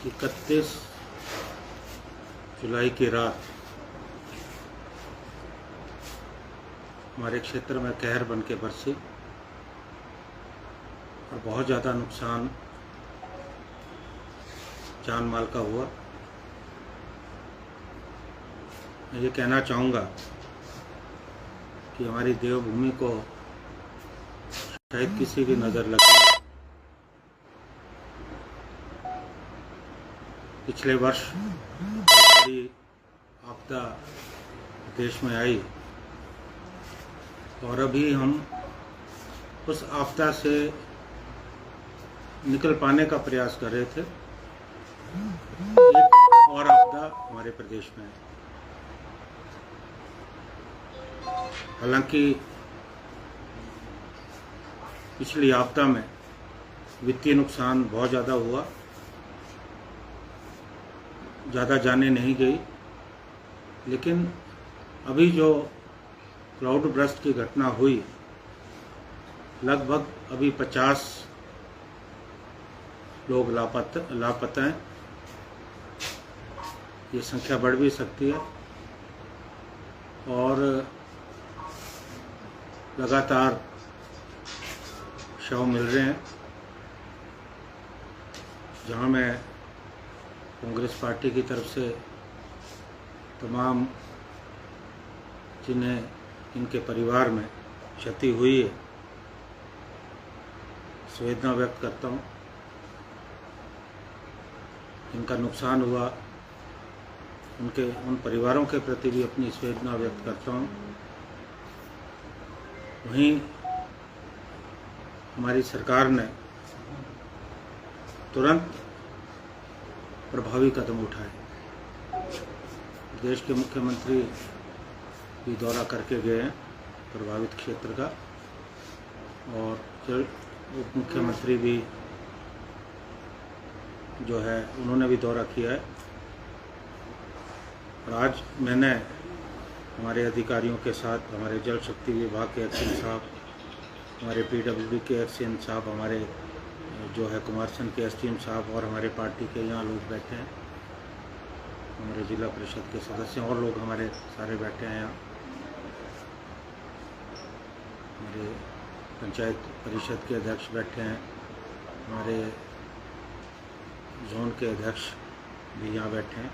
31 जुलाई की रात हमारे क्षेत्र में कहर बन के बरसी और बहुत ज़्यादा नुकसान जान माल का हुआ। मैं ये कहना चाहूँगा कि हमारी देवभूमि को शायद किसी की नज़र लगी। पिछले वर्ष बहुत बड़ी आपदा देश में आई और अभी हम उस आपदा से निकल पाने का प्रयास कर रहे थे। एक और आपदा हमारे प्रदेश में है। हालांकि पिछली आपदा में वित्तीय नुकसान बहुत ज़्यादा हुआ, ज़्यादा जाने नहीं गई, लेकिन अभी जो क्लाउड बर्स्ट की घटना हुई, लगभग अभी 50 लोग लापता हैं। ये संख्या बढ़ भी सकती है और लगातार शव मिल रहे हैं। जहां मैं कांग्रेस पार्टी की तरफ से तमाम जिन्हें इनके परिवार में क्षति हुई है संवेदना व्यक्त करता हूं। इनका नुकसान हुआ उन परिवारों के प्रति भी अपनी संवेदना व्यक्त करता हूं। वहीं हमारी सरकार ने तुरंत प्रभावी कदम उठाए। देश के मुख्यमंत्री भी दौरा करके गए हैं प्रभावित क्षेत्र का और उप मुख्यमंत्री भी जो है उन्होंने भी दौरा किया है। और आज मैंने हमारे अधिकारियों के साथ, हमारे जल शक्ति विभाग के एक्सीएन साहब, हमारे पीडब्ल्यूडी के एक्सीएन साहब, हमारे जो है कुमारसैन के एसडीएम साहब और हमारे पार्टी के यहाँ लोग बैठे हैं, हमारे जिला परिषद के सदस्य और लोग हमारे सारे बैठे हैं यहाँ। हमारे पंचायत परिषद के अध्यक्ष बैठे हैं, हमारे जोन के अध्यक्ष भी यहाँ बैठे हैं,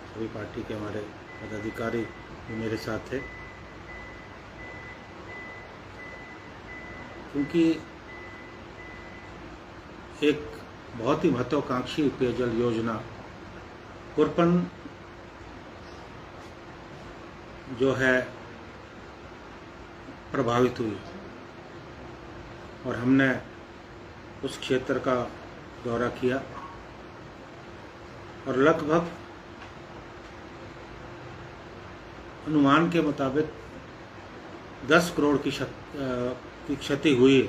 सभी पार्टी के हमारे पदाधिकारी भी मेरे साथ थे। क्योंकि एक बहुत ही महत्वाकांक्षी पेयजल योजना कुरपन जो है प्रभावित हुई और हमने उस क्षेत्र का दौरा किया और लगभग अनुमान के मुताबिक 10 करोड़ की क्षति हुई है,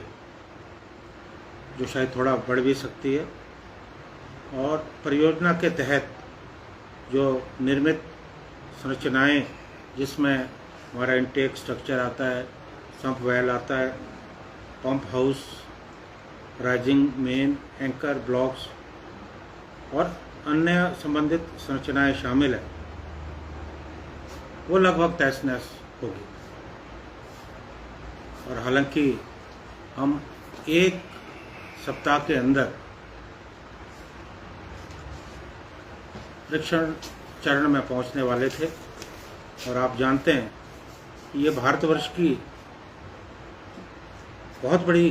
जो शायद थोड़ा बढ़ भी सकती है। और परियोजना के तहत जो निर्मित संरचनाएं, जिसमें हमारा इनटेक स्ट्रक्चर आता है, सम्प वेल आता है, pump house, rising main, anchor blocks और अन्य संबंधित संरचनाएं शामिल है, वो लगभग तहस-नहस होगी। और हालांकि हम एक सप्ताह के अंदर परीक्षण चरण में पहुंचने वाले थे और आप जानते हैं ये भारतवर्ष की बहुत बड़ी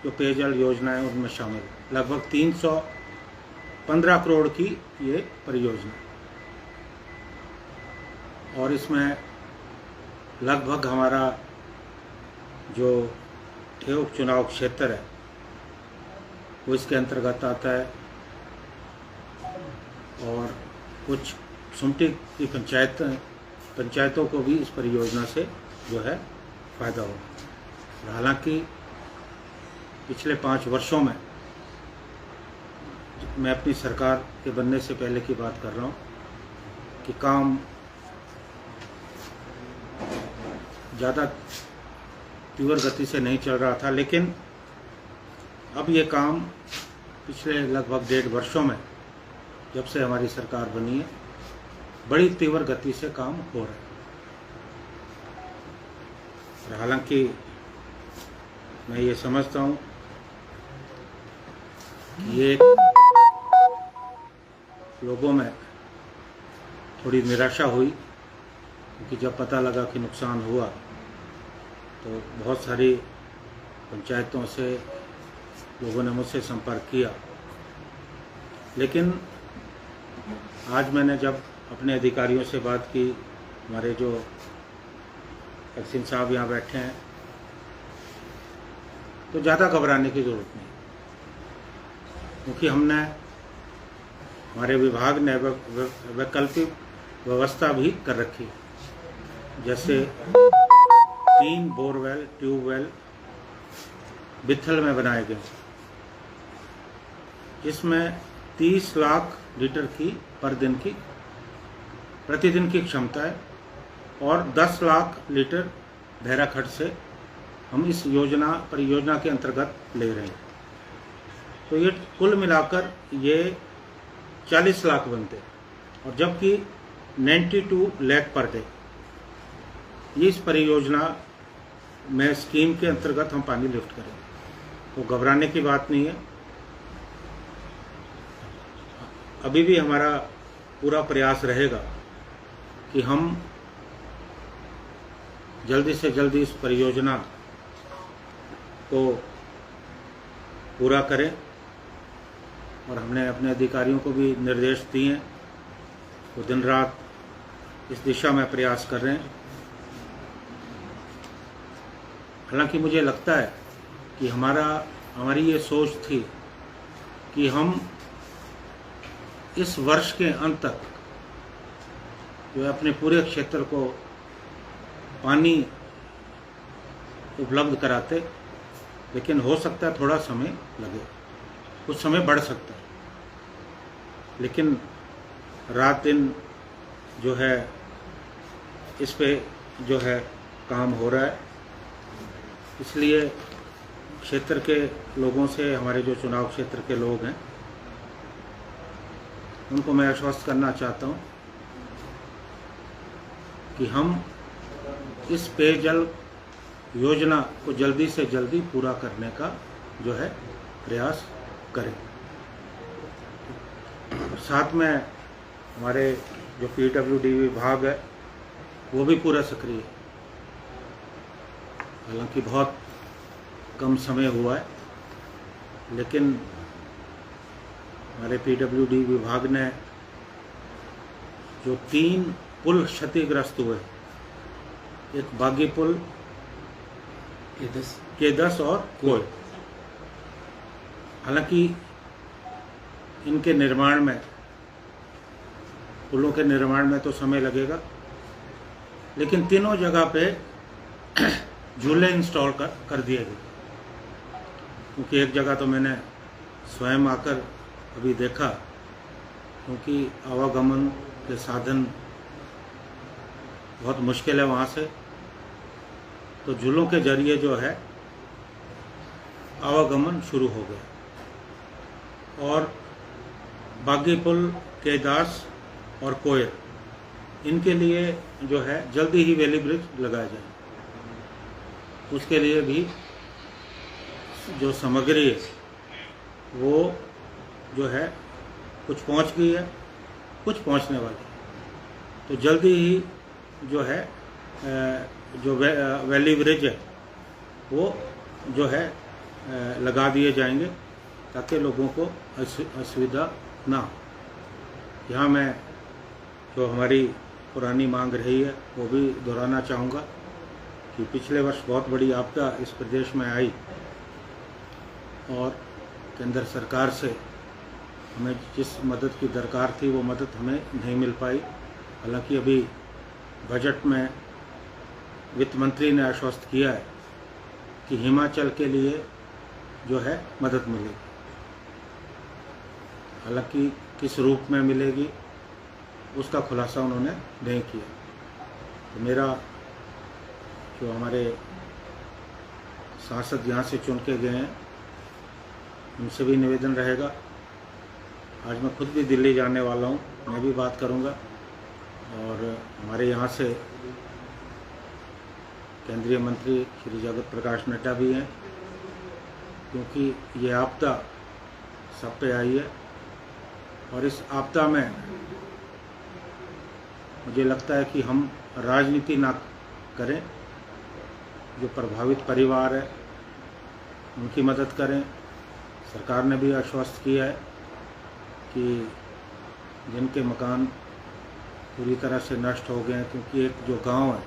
जो पेयजल योजना है उनमें शामिल है। लगभग 315 करोड़ की ये परियोजना और इसमें लगभग हमारा जो ठेठ चुनाव क्षेत्र है वो इसके अंतर्गत आता है और कुछ सुमटी की पंचायतों को भी इस परियोजना से जो है फायदा होगा। हालांकि पिछले 5 वर्षों में, मैं अपनी सरकार के बनने से पहले की बात कर रहा हूँ, कि काम ज़्यादा तीव्र गति से नहीं चल रहा था, लेकिन अब ये काम पिछले लगभग 1.5 वर्षों में जब से हमारी सरकार बनी है बड़ी तीव्र गति से काम हो रहा है। और हालांकि मैं ये समझता हूँ कि ये लोगों में थोड़ी निराशा हुई, क्योंकि जब पता लगा कि नुकसान हुआ तो बहुत सारी पंचायतों से लोगों ने मुझसे संपर्क किया। लेकिन आज मैंने जब अपने अधिकारियों से बात की, हमारे जो एक्सिन साहब यहाँ बैठे हैं, तो ज़्यादा घबराने की ज़रूरत नहीं, क्योंकि हमारे विभाग ने वैकल्पिक व्यवस्था भी कर रखी है। जैसे 3 बोरवेल ट्यूबवेल बिथल में बनाए गए, जिसमें 30 लाख लीटर की प्रतिदिन की क्षमता है, और 10 लाख लीटर भैराखट से हम इस परियोजना के अंतर्गत ले रहे हैं। तो ये कुल मिलाकर ये 40 लाख बनते हैं, और जबकि 92 लाख पर डे ये इस परियोजना में स्कीम के अंतर्गत हम पानी लिफ्ट करेंगे। तो घबराने की बात नहीं है। अभी भी हमारा पूरा प्रयास रहेगा कि हम जल्दी से जल्दी इस परियोजना को पूरा करें, और हमने अपने अधिकारियों को भी निर्देश दिए हैं, वो दिन रात इस दिशा में प्रयास कर रहे हैं। हालांकि मुझे लगता है कि हमारी ये सोच थी कि हम इस वर्ष के अंत तक जो है अपने पूरे क्षेत्र को पानी उपलब्ध कराते, लेकिन हो सकता है थोड़ा समय लगे, कुछ समय बढ़ सकता है, लेकिन रात दिन जो है इस पे जो है काम हो रहा है। इसलिए क्षेत्र के लोगों से, हमारे जो चुनाव क्षेत्र के लोग हैं, उनको मैं आश्वस्त करना चाहता हूं कि हम इस पेयजल योजना को जल्दी से जल्दी पूरा करने का जो है प्रयास करें। साथ में हमारे जो PWD विभाग है वो भी पूरा सक्रिय है। हालांकि बहुत कम समय हुआ है, लेकिन हमारे PWD विभाग ने जो 3 पुल क्षतिग्रस्त हुए, एक बागी पुल, K10 और कोय, हालांकि इनके निर्माण में, पुलों के निर्माण में तो समय लगेगा, लेकिन तीनों जगह पे झूले इंस्टॉल कर दिए गए। क्योंकि एक जगह तो मैंने स्वयं आकर अभी देखा, क्योंकि आवागमन के साधन बहुत मुश्किल है वहाँ से, तो झूलों के जरिए जो है आवागमन शुरू हो गया। और बागी पुल, K10 और कोयल, इनके लिए जो है जल्दी ही वैली ब्रिज लगाया जाए। उसके लिए भी जो सामग्री है वो जो है कुछ पहुंच गई है, कुछ पहुंचने वाली है। तो जल्दी ही जो है जो वैली ब्रिज है वो जो है लगा दिए जाएंगे, ताकि लोगों को असुविधा ना हो। यहाँ मैं जो हमारी पुरानी मांग रही है वो भी दोहराना चाहूँगा कि पिछले वर्ष बहुत बड़ी आपदा इस प्रदेश में आई, और केंद्र सरकार से हमें जिस मदद की दरकार थी वो मदद हमें नहीं मिल पाई। हालांकि अभी बजट में वित्त मंत्री ने आश्वस्त किया है कि हिमाचल के लिए जो है मदद मिलेगी। हालांकि किस रूप में मिलेगी उसका खुलासा उन्होंने नहीं किया। तो मेरा जो हमारे सांसद यहाँ से चुन के गए हैं, उनसे भी निवेदन रहेगा आज मैं खुद भी दिल्ली जाने वाला हूँ, मैं भी बात करूँगा। और हमारे यहाँ से केंद्रीय मंत्री श्री जगत प्रकाश नड्डा भी हैं, क्योंकि ये आपदा सब पे आई है। और इस आपदा में मुझे लगता है कि हम राजनीति ना करें, जो प्रभावित परिवार है उनकी मदद करें। सरकार ने भी आश्वस्त किया है कि जिनके मकान पूरी तरह से नष्ट हो गए हैं, क्योंकि एक जो गांव है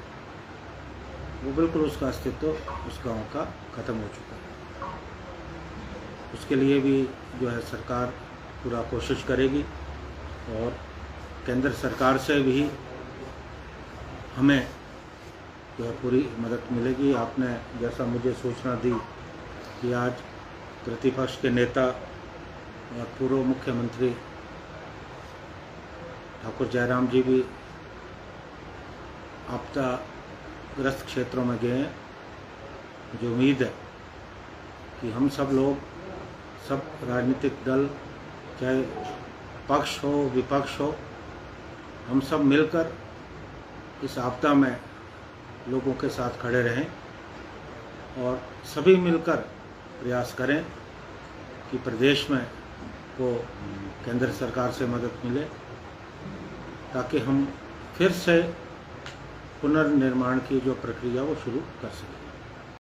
वो बिल्कुल उसका अस्तित्व उस गांव का ख़त्म हो चुका है, उसके लिए भी जो है सरकार पूरा कोशिश करेगी। और केंद्र सरकार से भी हमें जो है पूरी मदद मिलेगी। आपने जैसा मुझे सूचना दी कि आज प्रतिपक्ष के नेता और पूर्व मुख्यमंत्री ठाकुर जयराम जी भी आपदाग्रस्त क्षेत्रों में गए हैं, मुझे उम्मीद है कि हम सब लोग, सब राजनीतिक दल, चाहे पक्ष हो विपक्ष हो, हम सब मिलकर इस आपदा में लोगों के साथ खड़े रहें और सभी मिलकर प्रयास करें कि प्रदेश में को केंद्र सरकार से मदद मिले, ताकि हम फिर से पुनर्निर्माण की जो प्रक्रिया वो शुरू कर सकें।